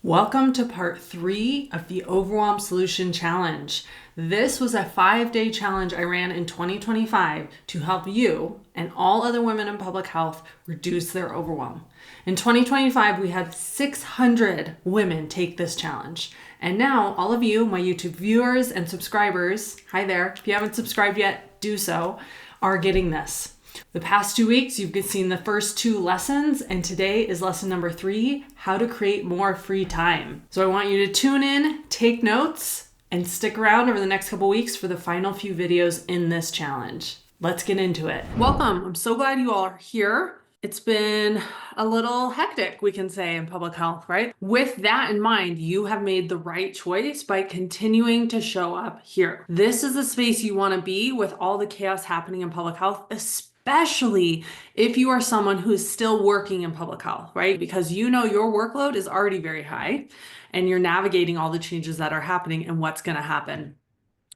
Welcome to part 3 of the Overwhelm Solution Challenge. This was a 5-day challenge I ran in 2025 to help you and all other women in public health reduce their overwhelm. In 2025, we had 600 women take this challenge. And now all of you, my YouTube viewers and subscribers, hi there, if you haven't subscribed yet, do so, are getting this. The past 2 weeks, you've seen the first 2 lessons, and today is lesson number 3, how to create more free time. So I want you to tune in, take notes, and stick around over the next couple weeks for the final few videos in this challenge. Let's get into it. Welcome. I'm so glad you all are here. It's been a little hectic, we can say, in public health, right? With that in mind, you have made the right choice by continuing to show up here. This is the space you want to be with all the chaos happening in public health, especially if you are someone who is still working in public health, right? Because you know your workload is already very high and you're navigating all the changes that are happening and what's going to happen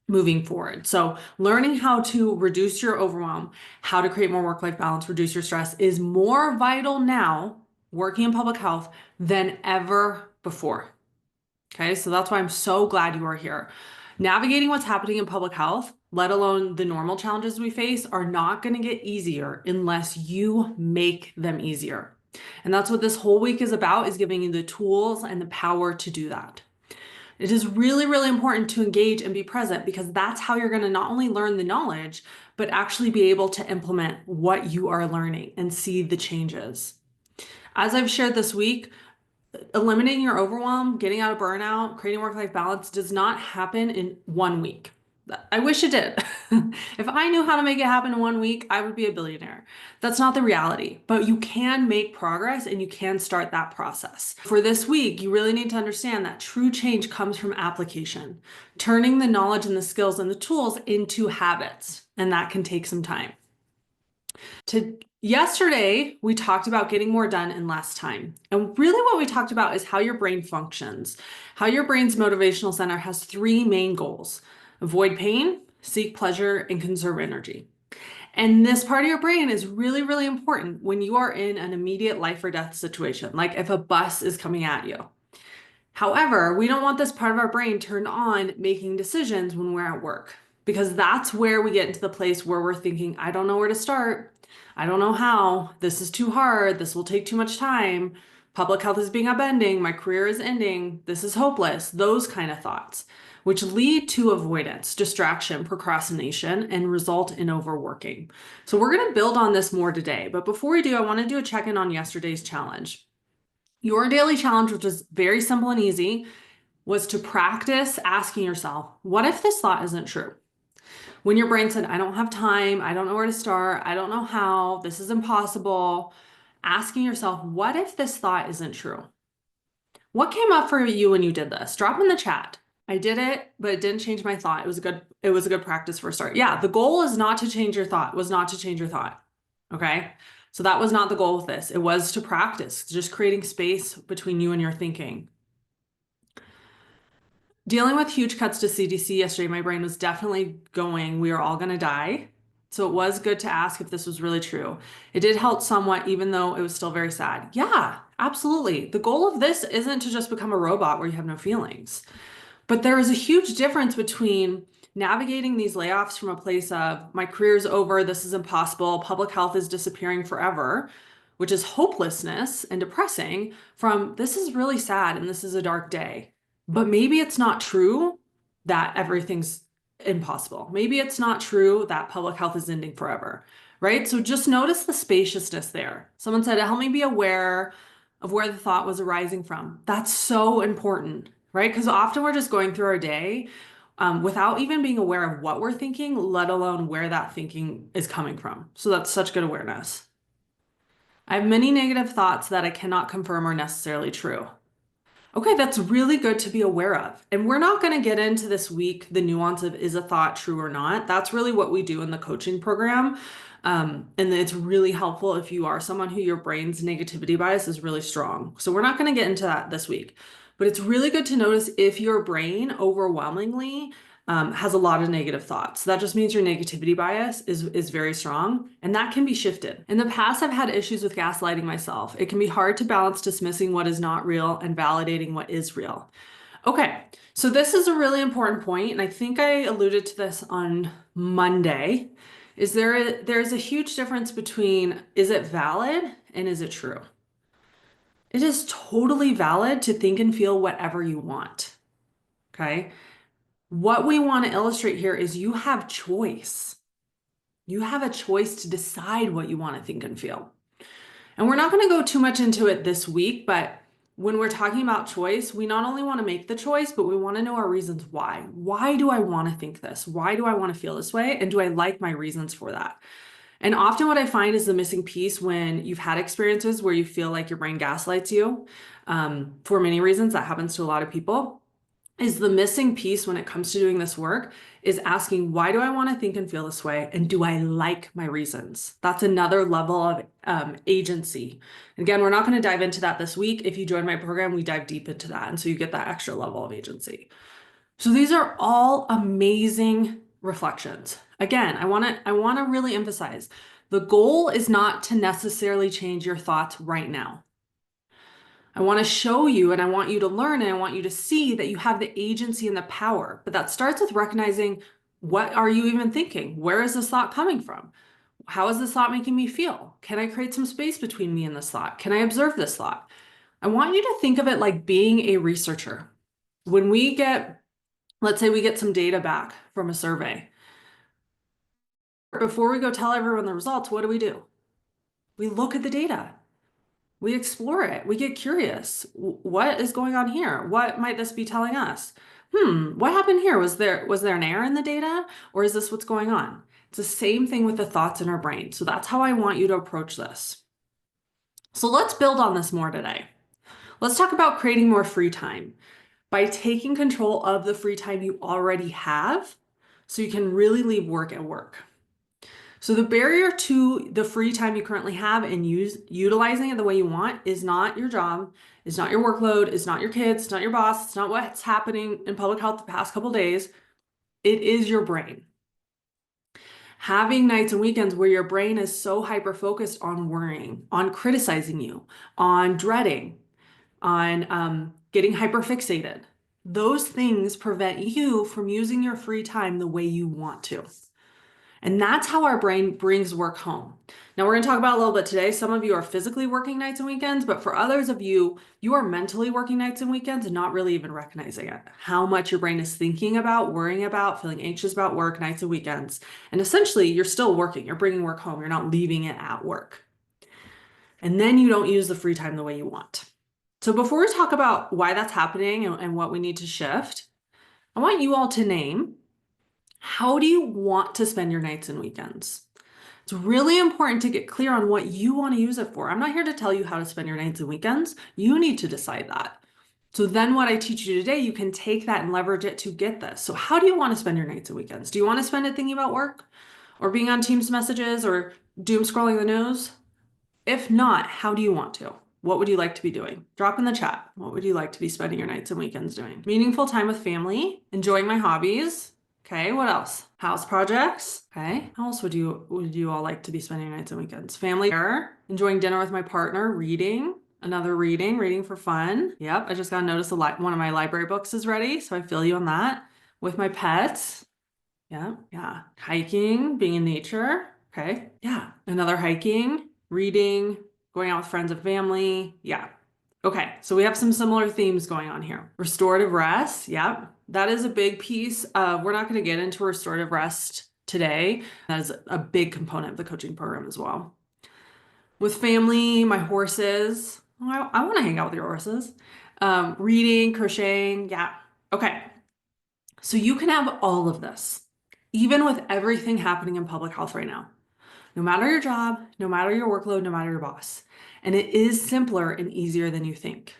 moving forward. So learning how to reduce your overwhelm, how to create more work-life balance, reduce your stress is more vital now, working in public health, than ever before. Okay, so that's why I'm so glad you are here. Navigating what's happening in public health, let alone the normal challenges we face, are not going to get easier unless you make them easier. And that's what this whole week is about, is giving you the tools and the power to do that. It is really, really important to engage and be present, because that's how you're going to not only learn the knowledge, but actually be able to implement what you are learning and see the changes. As I've shared this week, eliminating your overwhelm, getting out of burnout, creating work-life balance does not happen in 1 week. I wish it did. If I knew how to make it happen in 1 week, I would be a billionaire. That's not the reality, but you can make progress and you can start that process. For this week, you really need to understand that true change comes from application, turning the knowledge and the skills and the tools into habits, and that can take some time. Yesterday, we talked about getting more done in less time. And really what we talked about is how your brain functions. How your brain's motivational center has 3 main goals: avoid pain, seek pleasure, and conserve energy. And this part of your brain is really, really important when you are in an immediate life or death situation, like if a bus is coming at you. However, we don't want this part of our brain turned on making decisions when we're at work, because that's where we get into the place where we're thinking, I don't know where to start. I don't know how. This is too hard. This will take too much time. Public health is being upending. My career is ending. This is hopeless. Those kind of thoughts, which lead to avoidance, distraction, procrastination, and result in overworking. So we're going to build on this more today. But before we do, I want to do a check-in on yesterday's challenge. Your daily challenge, which is very simple and easy, was to practice asking yourself, what if this thought isn't true? When your brain said, I don't have time, I don't know where to start, I don't know how, this is impossible, asking yourself, what if this thought isn't true? What came up for you when you did this? Drop in the chat. I did it, but it didn't change my thought. It was a good practice for a start. Yeah, the goal is not to change your thought, Okay. So that was not the goal with this. It was to practice, just creating space between you and your thinking. Dealing with huge cuts to CDC yesterday, my brain was definitely going, we are all going to die. So it was good to ask if this was really true. It did help somewhat, even though it was still very sad. Yeah, absolutely. The goal of this isn't to just become a robot where you have no feelings. But there is a huge difference between navigating these layoffs from a place of, my career's over, this is impossible, public health is disappearing forever, which is hopelessness and depressing, from this is really sad and this is a dark day. But maybe it's not true that everything's impossible. Maybe it's not true that public health is ending forever, right? So just notice the spaciousness there. Someone said, help me be aware of where the thought was arising from. That's so important, right? Because often we're just going through our day without even being aware of what we're thinking, let alone where that thinking is coming from. So that's such good awareness. I have many negative thoughts that I cannot confirm are necessarily true. Okay, that's really good to be aware of. And we're not going to get into this week the nuance of, is a thought true or not? That's really what we do in the coaching program. And it's really helpful if you are someone who your brain's negativity bias is really strong. So we're not going to get into that this week. But it's really good to notice if your brain overwhelmingly has a lot of negative thoughts. That just means your negativity bias is very strong, and that can be shifted. In the past, I've had issues with gaslighting myself. It can be hard to balance dismissing what is not real and validating what is real. Okay, so this is a really important point, and I think I alluded to this on Monday. There's a huge difference between is it valid and is it true? It is totally valid to think and feel whatever you want. Okay? What we want to illustrate here is you have choice. You have a choice to decide what you want to think and feel. And we're not going to go too much into it this week, but when we're talking about choice, we not only want to make the choice, but we want to know our reasons why. Why do I want to think this? Why do I want to feel this way? And do I like my reasons for that? And often what I find is the missing piece when you've had experiences where you feel like your brain gaslights you, for many reasons, that happens to a lot of people, is the missing piece when it comes to doing this work is asking, why do I want to think and feel this way? And do I like my reasons? That's another level of agency. Again, we're not going to dive into that this week. If you join my program, we dive deep into that. And so you get that extra level of agency. So these are all amazing reflections. Again, I want to really emphasize the goal is not to necessarily change your thoughts right now. I want to show you and I want you to learn and I want you to see that you have the agency and the power. But that starts with recognizing, what are you even thinking? Where is this thought coming from? How is this thought making me feel? Can I create some space between me and this thought? Can I observe this thought? I want you to think of it like being a researcher. When we get, let's say we get some data back from a survey. Before we go tell everyone the results, what do? We look at the data. We explore it. We get curious. What is going on here? What might this be telling us? What happened here? Was there an error in the data, or is this what's going on? It's the same thing with the thoughts in our brain. So that's how I want you to approach this. So let's build on this more today. Let's talk about creating more free time by taking control of the free time you already have so you can really leave work at work. So the barrier to the free time you currently have and utilizing it the way you want is not your job, is not your workload, is not your kids, it's not your boss, it's not what's happening in public health the past couple of days. It is your brain. Having nights and weekends where your brain is so hyper-focused on worrying, on criticizing you, on dreading, on getting hyper-fixated, those things prevent you from using your free time the way you want to. And that's how our brain brings work home. Now we're going to talk about a little bit today. Some of you are physically working nights and weekends, but for others of you, you are mentally working nights and weekends and not really even recognizing it. How much your brain is thinking about, worrying about, feeling anxious about work nights and weekends. And essentially you're still working. You're bringing work home. You're not leaving it at work. And then you don't use the free time the way you want. So before we talk about why that's happening and what we need to shift, I want you all to name, how do you want to spend your nights and weekends? It's really important to get clear on what you want to use it for. I'm not here to tell you how to spend your nights and weekends. You need to decide that. So then what I teach you today, you can take that and leverage it to get this. So how do you want to spend your nights and weekends? Do you want to spend it thinking about work or being on Teams messages or doom scrolling the news? If not, how do you want to? What would you like to be doing? Drop in the chat. What would you like to be spending your nights and weekends doing? Meaningful time with family, enjoying my hobbies. Okay, what else? House projects. Okay, how else would you all like to be spending your nights and weekends? Family care, enjoying dinner with my partner, reading, reading for fun. Yep, I just got a notice one of my library books is ready, so I feel you on that. With my pets. Yeah. Hiking, being in nature. Okay, yeah. Another hiking, reading, going out with friends and family. Yeah. Okay, so we have some similar themes going on here. Restorative rest. Yep. That is a big piece. We're not going to get into restorative rest today. That is a big component of the coaching program as well. With family, my horses. I want to hang out with your horses. Reading, crocheting. Yeah. Okay. So you can have all of this, even with everything happening in public health right now. No matter your job, no matter your workload, no matter your boss. And it is simpler and easier than you think.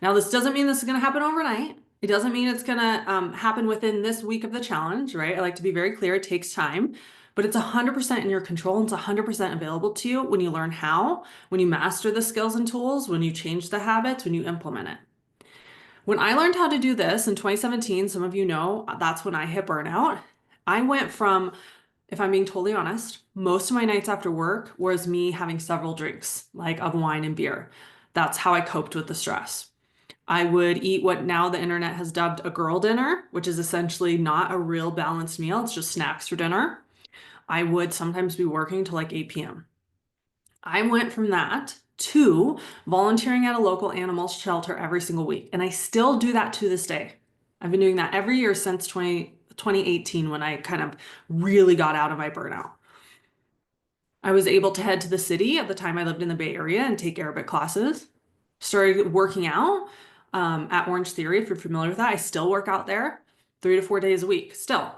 Now, this doesn't mean this is going to happen overnight. It doesn't mean it's going to happen within this week of the challenge, right? I like to be very clear. It takes time, but it's 100% in your control. And it's 100% available to you when you learn how, when you master the skills and tools, when you change the habits, when you implement it. When I learned how to do this in 2017, some of you know that's when I hit burnout. I went from, if I'm being totally honest, most of my nights after work was me having several drinks, like of wine and beer. That's how I coped with the stress. I would eat what now the internet has dubbed a girl dinner, which is essentially not a real balanced meal. It's just snacks for dinner. I would sometimes be working till like 8 p.m. I went from that to volunteering at a local animal shelter every single week. And I still do that to this day. I've been doing that every year since 2018 when I kind of really got out of my burnout. I was able to head to the city at the time I lived in the Bay Area and take Arabic classes. Started working out at Orange Theory, if you're familiar with that. I still work out there 3 to 4 days a week. Still,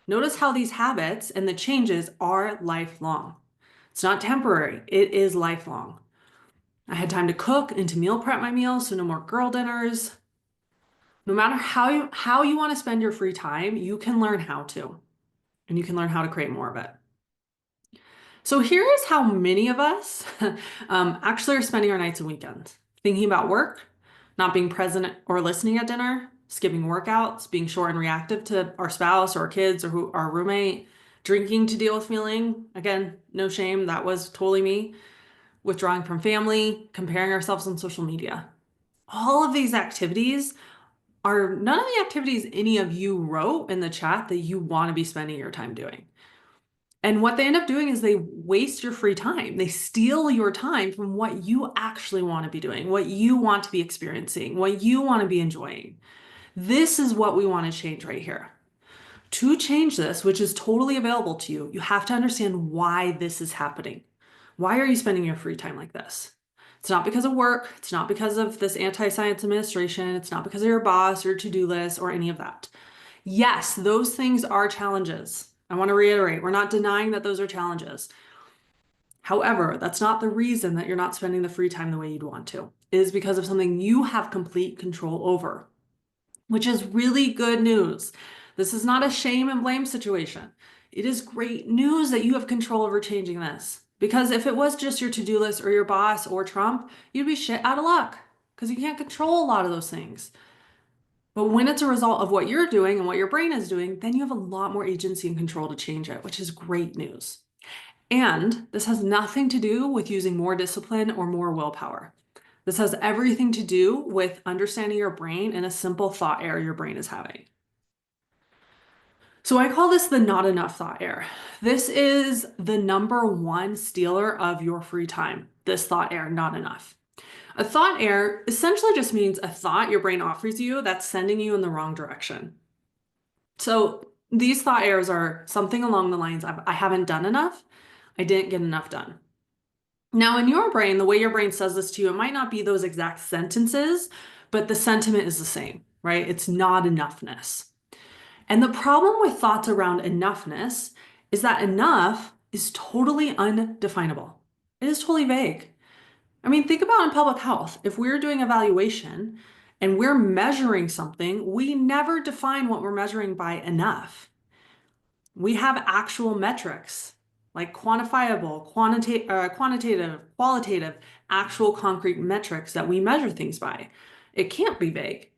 notice how these habits and the changes are lifelong. It's not temporary, it is lifelong. I had time to cook and to meal prep my meals, so no more girl dinners. No matter how you want to spend your free time, you can learn how to, and you can learn how to create more of it. So here is how many of us actually are spending our nights and weekends. Thinking about work, not being present or listening at dinner, skipping workouts, being short and reactive to our spouse or our kids or our roommate, drinking to deal with feeling. Again, no shame, that was totally me. Withdrawing from family, comparing ourselves on social media. All of these activities are none of the activities any of you wrote in the chat that you want to be spending your time doing. And what they end up doing is they waste your free time. They steal your time from what you actually want to be doing, what you want to be experiencing, what you want to be enjoying. This is what we want to change right here. To change this, which is totally available to you, you have to understand why this is happening. Why are you spending your free time like this? It's not because of work. It's not because of this anti-science administration. It's not because of your boss or to-do list or any of that. Yes, those things are challenges. I want to reiterate, we're not denying that those are challenges. However, that's not the reason that you're not spending the free time the way you'd want to. It is because of something you have complete control over, which is really good news. This is not a shame and blame situation. It is great news that you have control over changing this. Because if it was just your to-do list or your boss or Trump, you'd be shit out of luck because you can't control a lot of those things. But when it's a result of what you're doing and what your brain is doing, then you have a lot more agency and control to change it, which is great news. And this has nothing to do with using more discipline or more willpower. This has everything to do with understanding your brain and a simple thought error your brain is having. So I call this the not enough thought error. This is the number one stealer of your free time. This thought error, not enough. A thought error essentially just means a thought your brain offers you that's sending you in the wrong direction. So these thought errors are something along the lines of, I haven't done enough, I didn't get enough done. Now in your brain, the way your brain says this to you, it might not be those exact sentences, but the sentiment is the same, right? It's not enoughness. And the problem with thoughts around enoughness is that enough is totally undefinable. It is totally vague. I mean, think about in public health. If we're doing evaluation and we're measuring something, we never define what we're measuring by enough. We have actual metrics like quantifiable, quantitative, qualitative, actual concrete metrics that we measure things by. It can't be vague.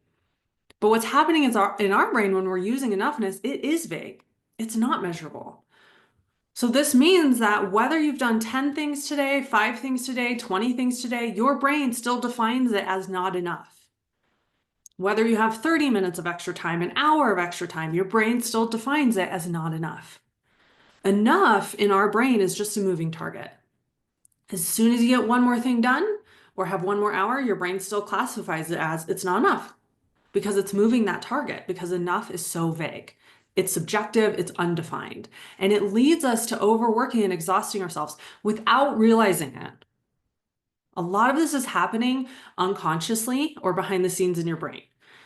But what's happening is in our brain when we're using enoughness, it is vague. It's not measurable. So this means that whether you've done 10 things today, 5 things today, 20 things today, your brain still defines it as not enough. Whether you have 30 minutes of extra time, an hour of extra time, your brain still defines it as not enough. Enough in our brain is just a moving target. As soon as you get one more thing done or have one more hour, your brain still classifies it as it's not enough because it's moving that target because enough is so vague. It's subjective, it's undefined, and it leads us to overworking and exhausting ourselves without realizing it. A lot of this is happening unconsciously or behind the scenes in your brain.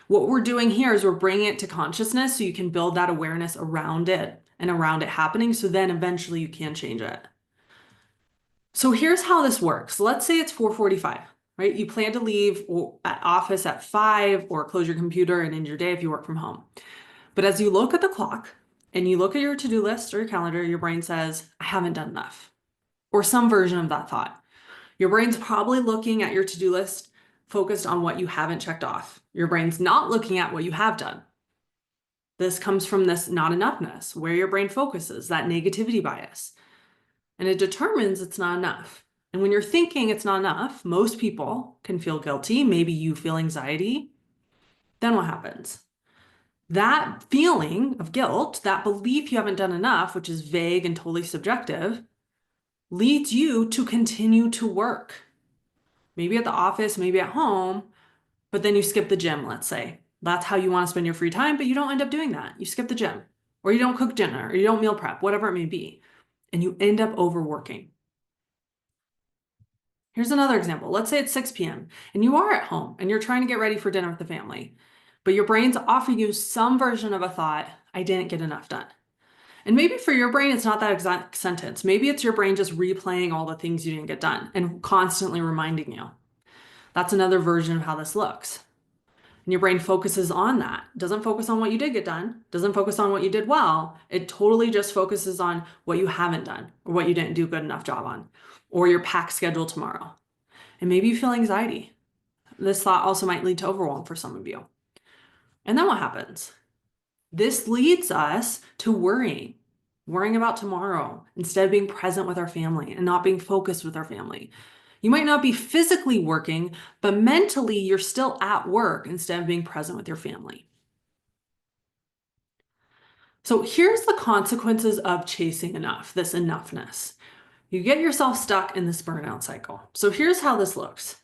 What we're doing here is we're bringing it to consciousness so you can build that awareness around it and around it happening so then eventually you can change it. So here's how this works. Let's say it's 4:45, right? You plan to leave at office at 5 or close your computer and end your day if you work from home. But as you look at the clock and you look at your to-do list or your calendar, your brain says, I haven't done enough, or some version of that thought. Your brain's probably looking at your to-do list focused on what you haven't checked off. Your brain's not looking at what you have done. This comes from this not enoughness, where your brain focuses, that negativity bias. And it determines it's not enough. And when you're thinking it's not enough, most people can feel guilty. Maybe you feel anxiety. Then what happens? That feeling of guilt, that belief you haven't done enough, which is vague and totally subjective, leads you to continue to work. Maybe at the office, maybe at home, but then you skip the gym, let's say. That's how you want to spend your free time, but you don't end up doing that. You skip the gym, or you don't cook dinner, or you don't meal prep, whatever it may be, and you end up overworking. Here's another example. Let's say it's 6 p.m. and you are at home and you're trying to get ready for dinner with the family, but your brain's offering you some version of a thought, I didn't get enough done. And maybe for your brain, it's not that exact sentence. Maybe it's your brain just replaying all the things you didn't get done and constantly reminding you. That's another version of how this looks. And your brain focuses on that. Doesn't focus on what you did get done. Doesn't focus on what you did well. It totally just focuses on what you haven't done or what you didn't do a good enough job on or your packed schedule tomorrow. And maybe you feel anxiety. This thought also might lead to overwhelm for some of you. And then what happens? This leads us to worrying about tomorrow instead of being present with our family and not being focused with our family. You might not be physically working, but mentally you're still at work instead of being present with your family. So here's the consequences of chasing enough, this enoughness. You get yourself stuck in this burnout cycle. So here's how this looks.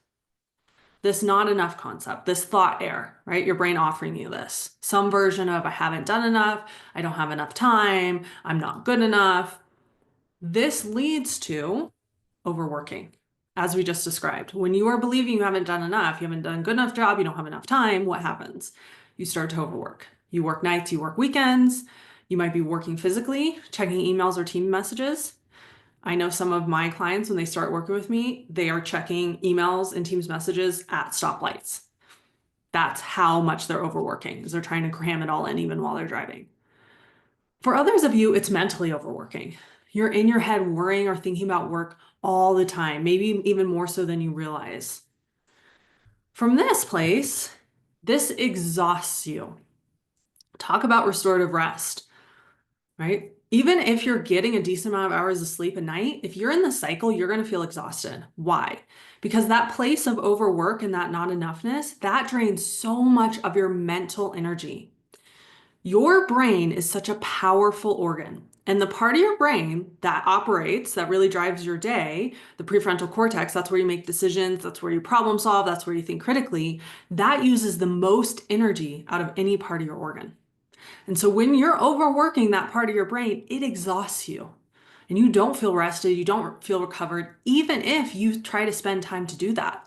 This not enough concept, this thought error, right? Your brain offering you this. Some version of I haven't done enough, I don't have enough time, I'm not good enough. This leads to overworking, as we just described. When you are believing you haven't done enough, you haven't done a good enough job, you don't have enough time, what happens? You start to overwork. You work nights, you work weekends, you might be working physically, checking emails or team messages. I know some of my clients, when they start working with me, they are checking emails and Teams messages at stoplights. That's how much they're overworking, is they're trying to cram it all in even while they're driving. For others of you, it's mentally overworking. You're in your head worrying or thinking about work all the time, maybe even more so than you realize. From this place, this exhausts you. Talk about restorative rest, right? Even if you're getting a decent amount of hours of sleep a night, if you're in the cycle, you're going to feel exhausted. Why? Because that place of overwork and that not enoughness, that drains so much of your mental energy. Your brain is such a powerful organ. And the part of your brain that operates, that really drives your day, the prefrontal cortex, that's where you make decisions, that's where you problem solve, that's where you think critically, that uses the most energy out of any part of your organ. And so when you're overworking that part of your brain, it exhausts you. And you don't feel rested, you don't feel recovered, even if you try to spend time to do that.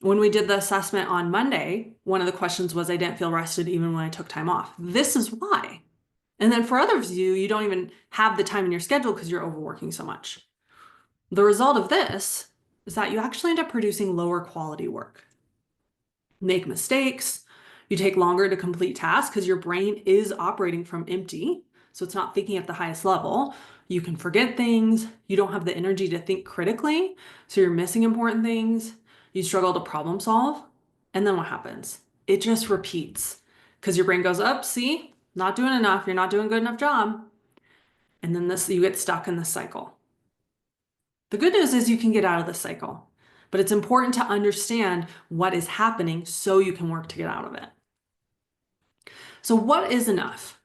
When we did the assessment on Monday, one of the questions was, I didn't feel rested even when I took time off. This is why. And then for others of you, you don't even have the time in your schedule because you're overworking so much. The result of this is that you actually end up producing lower quality work. Make mistakes. You take longer to complete tasks because your brain is operating from empty. So it's not thinking at the highest level. You can forget things. You don't have the energy to think critically. So you're missing important things. You struggle to problem solve. And then what happens? It just repeats because your brain goes up, see, not doing enough. You're not doing a good enough job. And then you get stuck in this cycle. The good news is you can get out of this cycle, but it's important to understand what is happening so you can work to get out of it. So what is enough?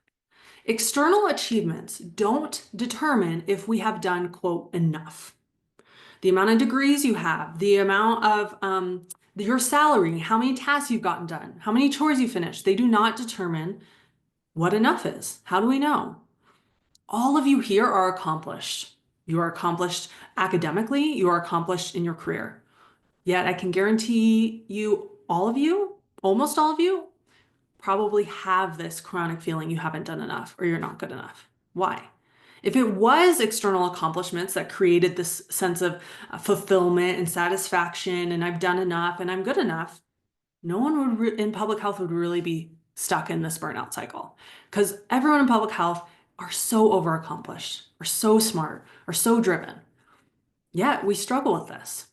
External achievements don't determine if we have done, quote, enough. The amount of degrees you have, the amount of your salary, how many tasks you've gotten done, how many chores you finished, they do not determine what enough is. How do we know? All of you here are accomplished. You are accomplished academically, you are accomplished in your career. Yet I can guarantee you, all of you, almost all of you, probably have this chronic feeling you haven't done enough or you're not good enough. Why? If it was external accomplishments that created this sense of fulfillment and satisfaction and I've done enough and I'm good enough, no one would in public health would really be stuck in this burnout cycle because everyone in public health are so overaccomplished, are so smart, are so driven. Yet we struggle with this.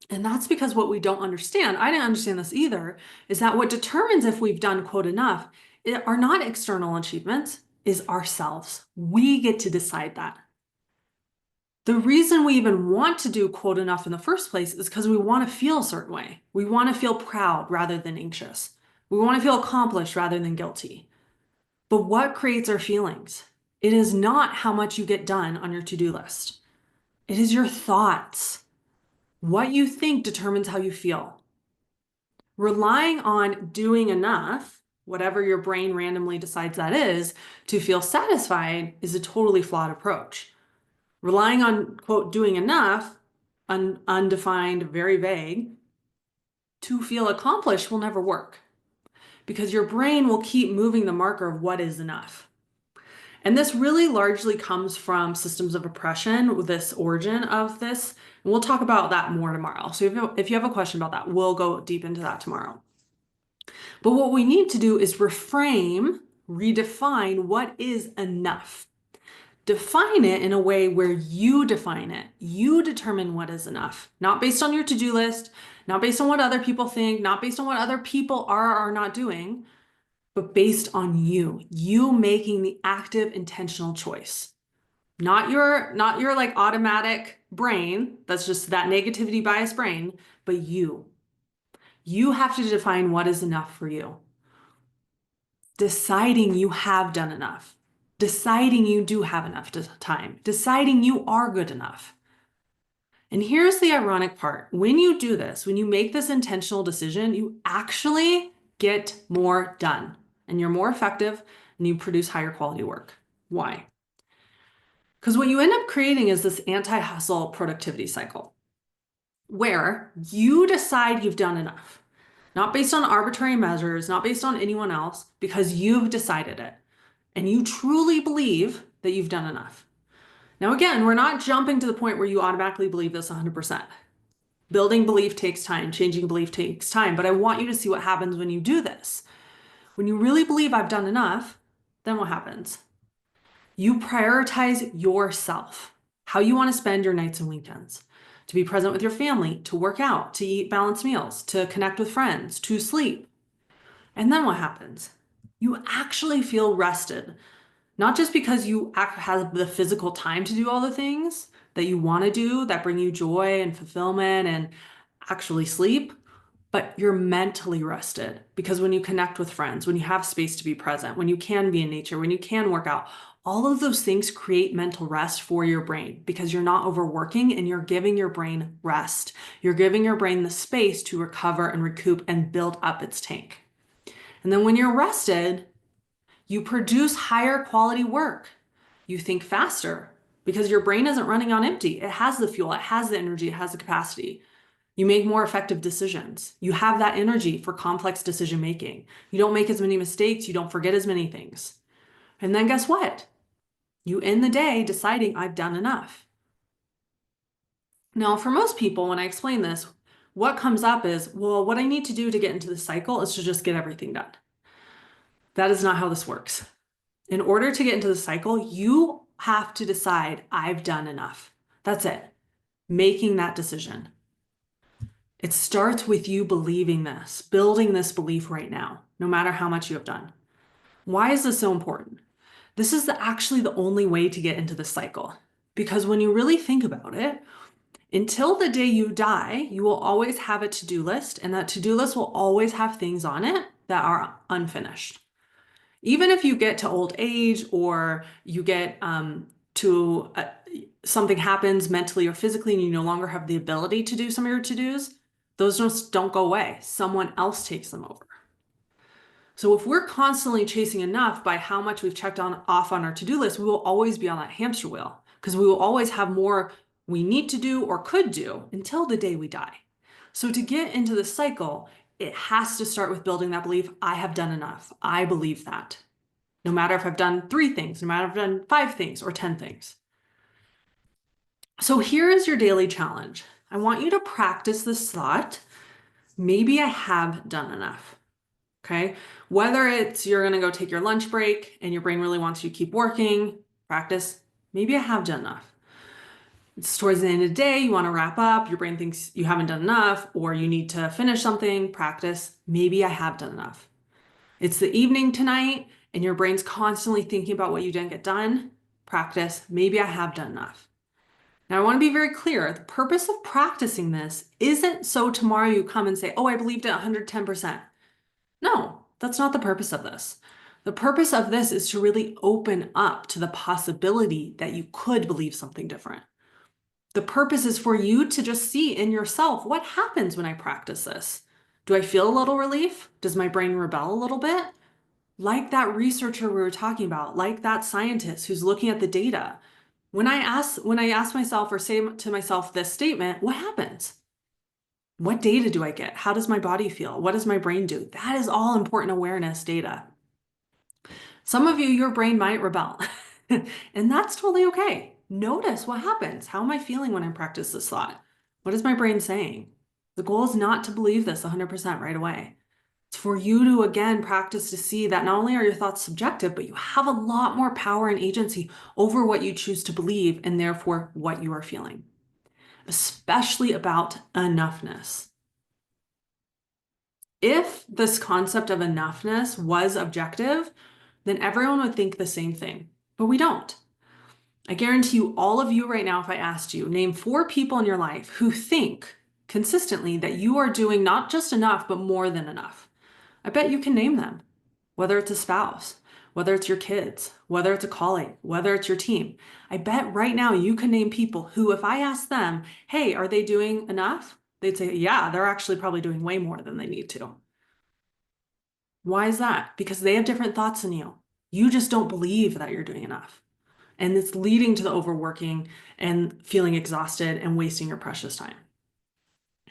And that's because what we don't understand, I didn't understand this either, is that what determines if we've done quote enough are not external achievements, is ourselves. We get to decide that. The reason we even want to do quote enough in the first place is because we want to feel a certain way. We want to feel proud rather than anxious. We want to feel accomplished rather than guilty. But what creates our feelings? It is not how much you get done on your to-do list. It is your thoughts. What you think determines how you feel. Relying on doing enough, whatever your brain randomly decides that is, to feel satisfied is a totally flawed approach. Relying on, quote, doing enough, undefined, very vague, to feel accomplished will never work because your brain will keep moving the marker of what is enough. And this really largely comes from systems of oppression, this origin of this. And we'll talk about that more tomorrow. So if you have a question about that, we'll go deep into that tomorrow. But what we need to do is reframe, redefine what is enough. Define it in a way where you define it. You determine what is enough, not based on your to-do list, not based on what other people think, not based on what other people are or are not doing, but based on you making the active intentional choice. Not your like automatic brain, that's just that negativity bias brain, but you. You have to define what is enough for you. Deciding you have done enough. Deciding you do have enough time. Deciding you are good enough. And here's the ironic part. When you do this, when you make this intentional decision, you actually get more done and you're more effective and you produce higher quality work. Why? Because what you end up creating is this anti-hustle productivity cycle where you decide you've done enough, not based on arbitrary measures, not based on anyone else, because you've decided it and you truly believe that you've done enough. Now, again, we're not jumping to the point where you automatically believe this 100%. Building belief takes time, changing belief takes time, but I want you to see what happens when you do this. When you really believe I've done enough, then what happens? You prioritize yourself, how you want to spend your nights and weekends, to be present with your family, to work out, to eat balanced meals, to connect with friends, to sleep. And then what happens? You actually feel rested, not just because you have the physical time to do all the things that you want to do that bring you joy and fulfillment and actually sleep, but you're mentally rested because when you connect with friends, when you have space to be present, when you can be in nature, when you can work out, all of those things create mental rest for your brain because you're not overworking and you're giving your brain rest. You're giving your brain the space to recover and recoup and build up its tank. And then when you're rested, you produce higher quality work. You think faster because your brain isn't running on empty. It has the fuel, it has the energy, it has the capacity. You make more effective decisions. You have that energy for complex decision making. You don't make as many mistakes. You don't forget as many things. And then guess what? You end the day deciding I've done enough. Now, for most people, when I explain this, what comes up is, well, what I need to do to get into the cycle is to just get everything done. That is not how this works. In order to get into the cycle, you have to decide I've done enough. That's it. Making that decision. It starts with you believing this, building this belief right now, no matter how much you have done. Why is this so important? This is actually the only way to get into the cycle. Because when you really think about it, until the day you die, you will always have a to-do list, and that to-do list will always have things on it that are unfinished. Even if you get to old age or you get to something happens mentally or physically and you no longer have the ability to do some of your to-dos, those just don't go away. Someone else takes them over. So if we're constantly chasing enough by how much we've checked off on our to-do list, we will always be on that hamster wheel because we will always have more we need to do or could do until the day we die. So to get into the cycle, it has to start with building that belief, I have done enough. I believe that. No matter if I've done 3 things, no matter if I've done 5 things or 10 things. So here is your daily challenge. I want you to practice this thought. Maybe I have done enough. Okay. Whether it's you're going to go take your lunch break and your brain really wants you to keep working, practice. Maybe I have done enough. It's towards the end of the day, you want to wrap up, your brain thinks you haven't done enough, or you need to finish something, practice. Maybe I have done enough. It's the evening tonight, and your brain's constantly thinking about what you didn't get done. Practice. Maybe I have done enough. Now, I want to be very clear. The purpose of practicing this isn't so tomorrow you come and say, oh, I believed it 110%. No, that's not the purpose of this. The purpose of this is to really open up to the possibility that you could believe something different. The purpose is for you to just see in yourself, what happens when I practice this? Do I feel a little relief? Does my brain rebel a little bit? Like that researcher we were talking about, like that scientist who's looking at the data. When I ask myself or say to myself this statement, what happens? What data do I get? How does my body feel? What does my brain do? That is all important awareness data. Some of you, your brain might rebel, and that's totally okay. Notice what happens. How am I feeling when I practice this thought? What is my brain saying? The goal is not to believe this 100% right away. It's for you to, again, practice to see that not only are your thoughts subjective, but you have a lot more power and agency over what you choose to believe and therefore what you are feeling, especially about enoughness. If this concept of enoughness was objective, then everyone would think the same thing, but we don't. I guarantee you, all of you right now, if I asked you, name 4 people in your life who think consistently that you are doing not just enough, but more than enough. I bet you can name them, whether it's a spouse, whether it's your kids, whether it's a colleague, whether it's your team. I bet right now you can name people who, if I asked them, hey, are they doing enough? They'd say, yeah, they're actually probably doing way more than they need to. Why is that? Because they have different thoughts than you. You just don't believe that you're doing enough. And it's leading to the overworking and feeling exhausted and wasting your precious time.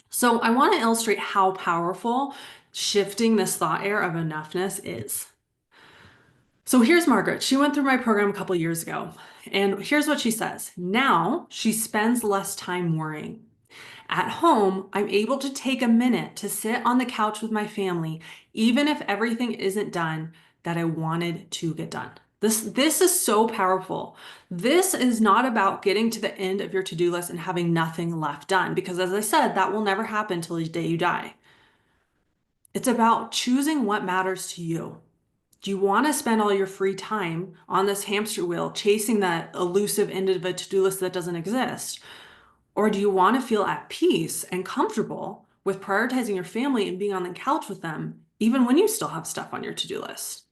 So I want to illustrate how powerful shifting this thought air of enoughness is. So here's Margaret. She went through my program a couple years ago. And here's what she says. Now she spends less time worrying. At home, I'm able to take a minute to sit on the couch with my family, even if everything isn't done that I wanted to get done. This is so powerful. This is not about getting to the end of your to-do list and having nothing left done, because as I said, that will never happen till the day you die. It's about choosing what matters to you. Do you want to spend all your free time on this hamster wheel chasing that elusive end of a to-do list that doesn't exist? Or do you want to feel at peace and comfortable with prioritizing your family and being on the couch with them, even when you still have stuff on your to-do list?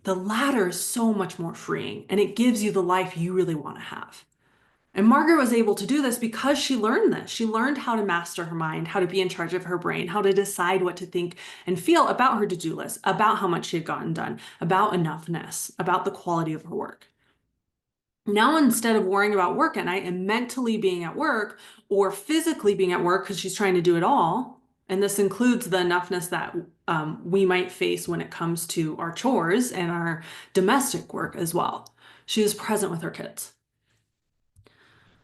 The latter is so much more freeing, and it gives you the life you really want to have. And Margaret was able to do this because she learned this. She learned how to master her mind, how to be in charge of her brain, how to decide what to think and feel about her to-do list, about how much she had gotten done, about enoughness, about the quality of her work. Now, instead of worrying about work at night and mentally being at work or physically being at work because she's trying to do it all, and this includes the enoughness that we might face when it comes to our chores and our domestic work as well. She is present with her kids.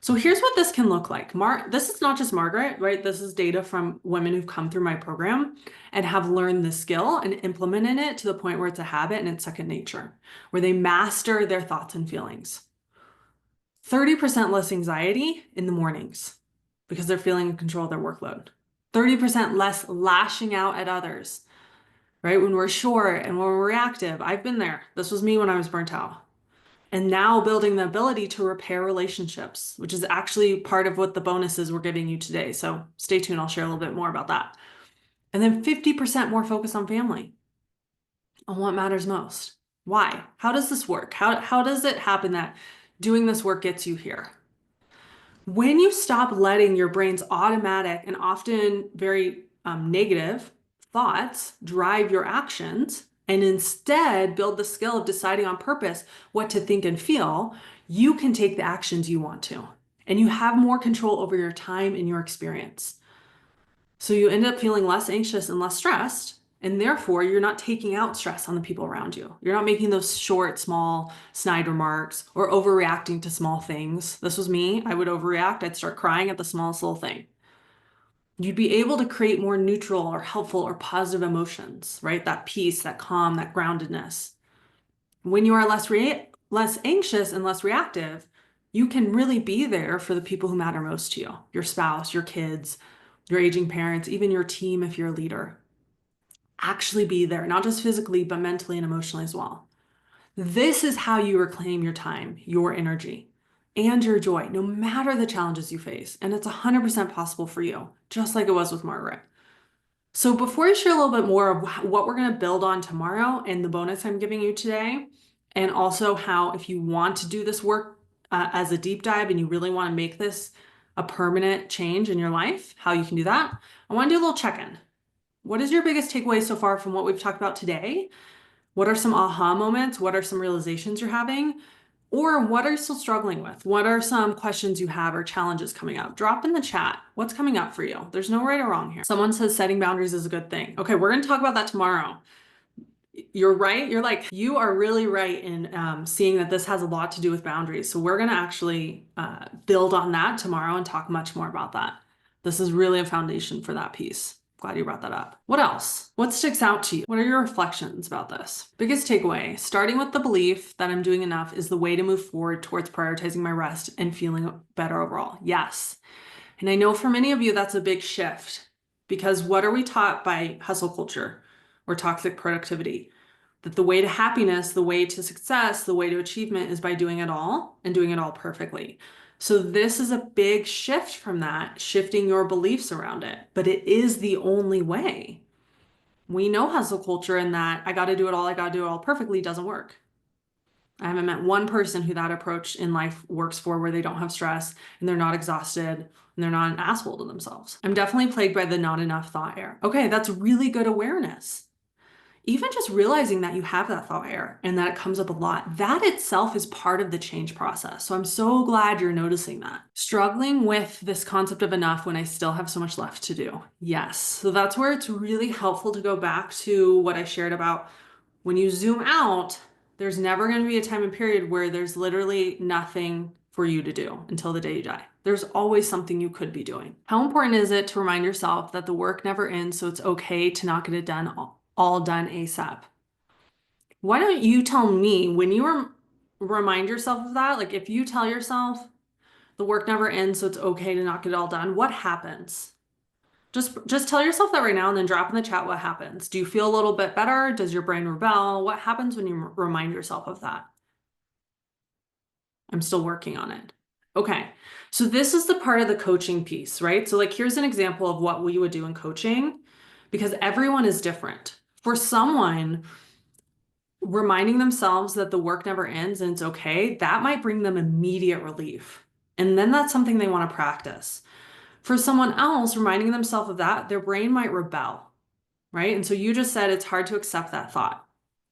So here's what this can look like. This is not just Margaret, right? This is data from women who've come through my program and have learned the skill and implemented it to the point where it's a habit and it's second nature, where they master their thoughts and feelings. 30% less anxiety in the mornings because they're feeling in control of their workload. 30% less lashing out at others, right? When we're short and when we're reactive. I've been there. This was me when I was burnt out. And now building the ability to repair relationships, which is actually part of what the bonuses we're giving you today. So stay tuned. I'll share a little bit more about that. And then 50% more focus on family, on what matters most. Why? How does this work? How does it happen that doing this work gets you here? When you stop letting your brain's automatic and often very negative thoughts drive your actions and instead build the skill of deciding on purpose what to think and feel, you can take the actions you want to. And you have more control over your time and your experience. So you end up feeling less anxious and less stressed. And therefore, you're not taking out stress on the people around you. You're not making those short, small, snide remarks or overreacting to small things. This was me. I would overreact. I'd start crying at the smallest little thing. You'd be able to create more neutral or helpful or positive emotions, right? That peace, that calm, that groundedness. When you are less anxious and less reactive, you can really be there for the people who matter most to you, your spouse, your kids, your aging parents, even your team if you're a leader. Actually be there, not just physically, but mentally and emotionally as well. This is how you reclaim your time, your energy, and your joy, no matter the challenges you face. And it's 100% possible for you, just like it was with Margaret. So before I share a little bit more of what we're going to build on tomorrow and the bonus I'm giving you today, and also how if you want to do this work as a deep dive and you really want to make this a permanent change in your life, how you can do that, I want to do a little check-in. What is your biggest takeaway so far from what we've talked about today? What are some aha moments? What are some realizations you're having? Or what are you still struggling with? What are some questions you have or challenges coming up? Drop in the chat. What's coming up for you? There's no right or wrong here. Someone says setting boundaries is a good thing. Okay, we're going to talk about that tomorrow. You're right. You are really right in seeing that this has a lot to do with boundaries. So we're going to actually build on that tomorrow and talk much more about that. This is really a foundation for that piece. Glad you brought that up. What else? What sticks out to you? What are your reflections about this? Biggest takeaway, starting with the belief that I'm doing enough is the way to move forward towards prioritizing my rest and feeling better overall. Yes. And I know for many of you, that's a big shift because what are we taught by hustle culture or toxic productivity? That the way to happiness, the way to success, the way to achievement is by doing it all and doing it all perfectly. So this is a big shift from that, shifting your beliefs around it, but it is the only way. We know hustle culture and that I got to do it all perfectly doesn't work. I haven't met one person who that approach in life works for, where they don't have stress and they're not exhausted and they're not an asshole to themselves. I'm definitely plagued by the not enough thought error. Okay, that's really good awareness. Even just realizing that you have that thought error and that it comes up a lot, that itself is part of the change process. So I'm so glad you're noticing that. Struggling with this concept of enough when I still have so much left to do. Yes. So that's where it's really helpful to go back to what I shared about when you zoom out, there's never going to be a time and period where there's literally nothing for you to do until the day you die. There's always something you could be doing. How important is it to remind yourself that the work never ends, so it's okay to not get it done all done ASAP? Why don't you tell me when you remind yourself of that? Like if you tell yourself the work never ends, so it's okay to not get it all done, what happens? Just tell yourself that right now and then drop in the chat what happens. Do you feel a little bit better? Does your brain rebel? What happens when you remind yourself of that? I'm still working on it. Okay, so this is the part of the coaching piece, right? So like here's an example of what we would do in coaching because everyone is different. For someone, reminding themselves that the work never ends and it's okay, that might bring them immediate relief. And then that's something they want to practice. For someone else, reminding themselves of that, their brain might rebel, right? And so you just said it's hard to accept that thought.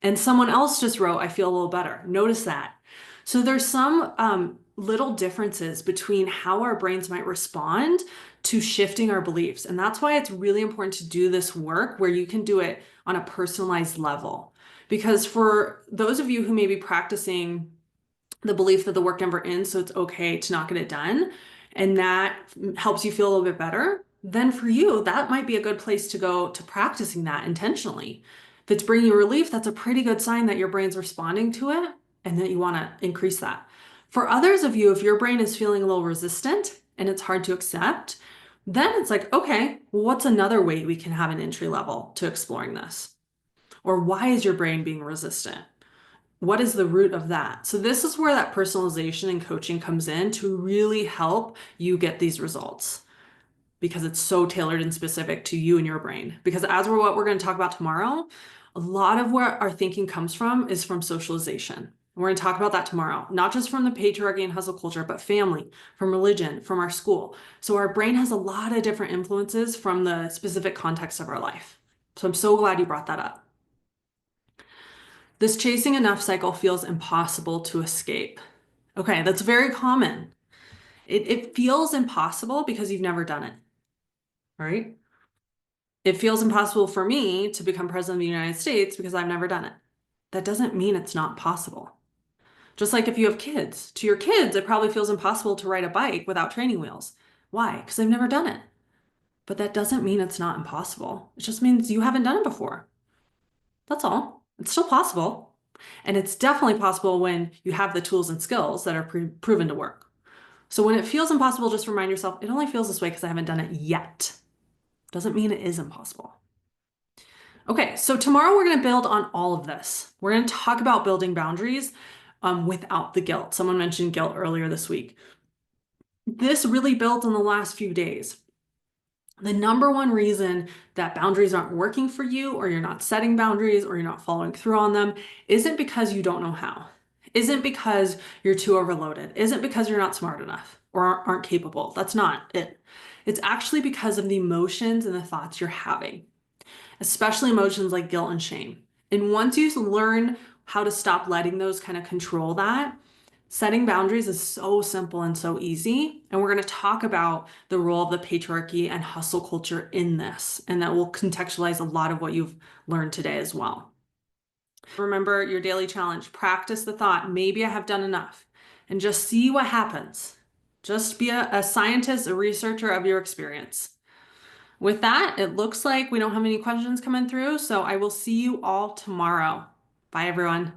And someone else just wrote, I feel a little better. Notice that. So there's some little differences between how our brains might respond to shifting our beliefs. And that's why it's really important to do this work where you can do it on a personalized level. Because for those of you who may be practicing the belief that the work never ends, so it's okay to not get it done, and that helps you feel a little bit better, then for you, that might be a good place to go to practicing that intentionally. If it's bringing you relief, that's a pretty good sign that your brain's responding to it and that you want to increase that. For others of you, if your brain is feeling a little resistant and it's hard to accept, then it's like, okay, well, what's another way we can have an entry level to exploring this? Or why is your brain being resistant? What is the root of that? So this is where that personalization and coaching comes in to really help you get these results because it's so tailored and specific to you and your brain. Because as what we're going to talk about tomorrow, a lot of where our thinking comes from is from socialization. We're going to talk about that tomorrow, not just from the patriarchy and hustle culture, but family, from religion, from our school. So our brain has a lot of different influences from the specific context of our life. So I'm so glad you brought that up. This chasing enough cycle feels impossible to escape. Okay, that's very common. It feels impossible because you've never done it, right? It feels impossible for me to become president of the United States because I've never done it. That doesn't mean it's not possible. Just like if you have kids, to your kids, it probably feels impossible to ride a bike without training wheels. Why? Because they've never done it. But that doesn't mean it's not impossible. It just means you haven't done it before. That's all. It's still possible. And it's definitely possible when you have the tools and skills that are proven to work. So when it feels impossible, just remind yourself, it only feels this way because I haven't done it yet. Doesn't mean it is impossible. Okay, so tomorrow we're going to build on all of this. We're going to talk about building boundaries without the guilt. Someone mentioned guilt earlier this week. This really built in the last few days. The number one reason that boundaries aren't working for you, or you're not setting boundaries, or you're not following through on them, isn't because you don't know how, isn't because you're too overloaded, isn't because you're not smart enough or aren't capable. That's not it. It's actually because of the emotions and the thoughts you're having, especially emotions like guilt and shame. And once you learn how to stop letting those kind of control that, setting boundaries is so simple and so easy. And we're going to talk about the role of the patriarchy and hustle culture in this, and that will contextualize a lot of what you've learned today as well. Remember your daily challenge. Practice the thought, maybe I have done enough, and just see what happens. Just be a scientist, a researcher of your experience. With that, it looks like we don't have any questions coming through, so I will see you all tomorrow. Bye, everyone.